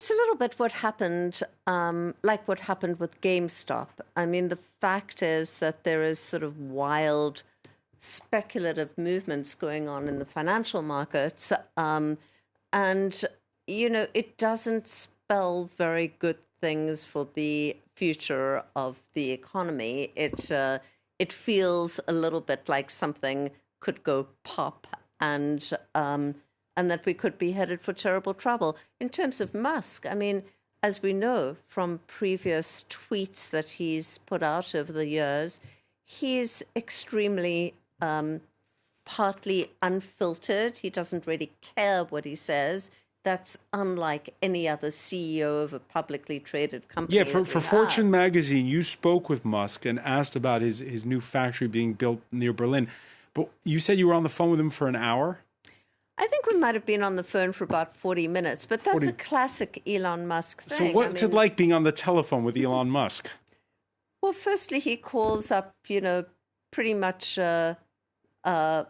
It's a little bit what happened, like what happened with GameStop. I mean, the fact is that there is sort of wild speculative movements going on in the financial markets. And, it doesn't spell very good things for the future of the economy. It feels a little bit like something could go pop and that we could be headed for terrible trouble. In terms of Musk, I mean, as we know from previous tweets that he's put out over the years, he's extremely partly unfiltered. He doesn't really care what he says. That's unlike any other CEO of a publicly traded company. Yeah, for Fortune magazine, you spoke with Musk and asked about his new factory being built near Berlin. But you said you were on the phone with him for an hour? I think we might have been on the phone for about 40 minutes, but that's a classic Elon Musk thing. So what's it like being on the telephone with Elon Musk? Well, firstly, he calls up, pretty much, without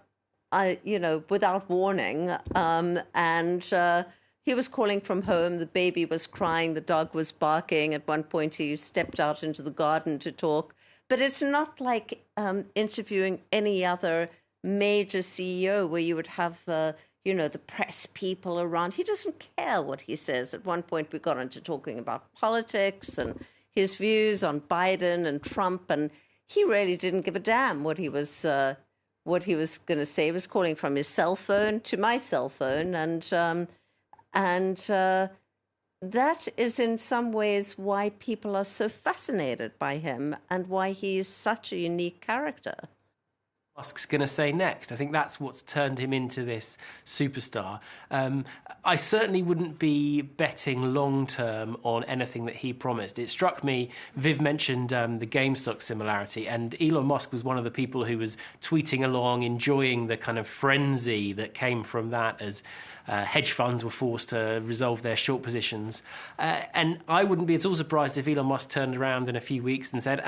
warning. And he was calling from home. The baby was crying. The dog was barking. At one point, he stepped out into the garden to talk. But it's not like interviewing any other major CEO where you would have, the press people around. He doesn't care what he says. At one point, we got into talking about politics and his views on Biden and Trump, and he really didn't give a damn what he was going to say. He was calling from his cell phone to my cell phone, and that is in some ways why people are so fascinated by him and why he is such a unique character. Musk's going to say next. I think that's what's turned him into this superstar. I certainly wouldn't be betting long-term on anything that he promised. It struck me, Viv mentioned the GameStop similarity, and Elon Musk was one of the people who was tweeting along, enjoying the kind of frenzy that came from that as hedge funds were forced to resolve their short positions. And I wouldn't be at all surprised if Elon Musk turned around in a few weeks and said,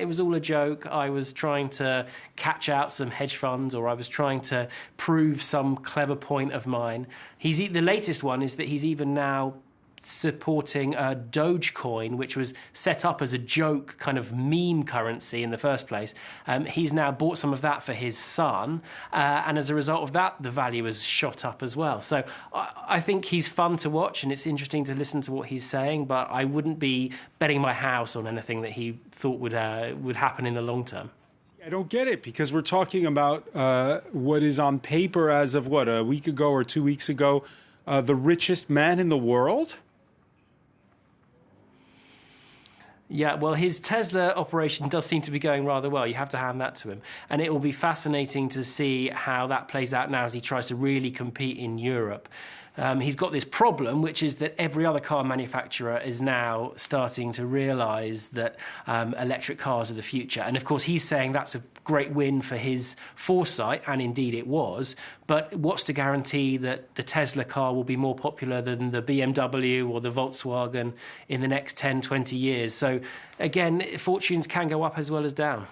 it was all a joke. I was trying to catch out some hedge funds, or I was trying to prove some clever point of mine. The latest one is that he's even now supporting Dogecoin, which was set up as a joke kind of meme currency in the first place. He's now bought some of that for his son, and as a result of that, the value has shot up as well. So I think he's fun to watch, and it's interesting to listen to what he's saying, but I wouldn't be betting my house on anything that he thought would happen in the long term. I don't get it, because we're talking about what is on paper as of, a week ago or 2 weeks ago, the richest man in the world? Yeah, well, his Tesla operation does seem to be going rather well. You have to hand that to him. And it will be fascinating to see how that plays out now as he tries to really compete in Europe. He's got this problem, which is that every other car manufacturer is now starting to realise that electric cars are the future. And, of course, he's saying that's a great win for his foresight, and indeed it was. But what's to guarantee that the Tesla car will be more popular than the BMW or the Volkswagen in the next 10, 20 years? So, again, fortunes can go up as well as down.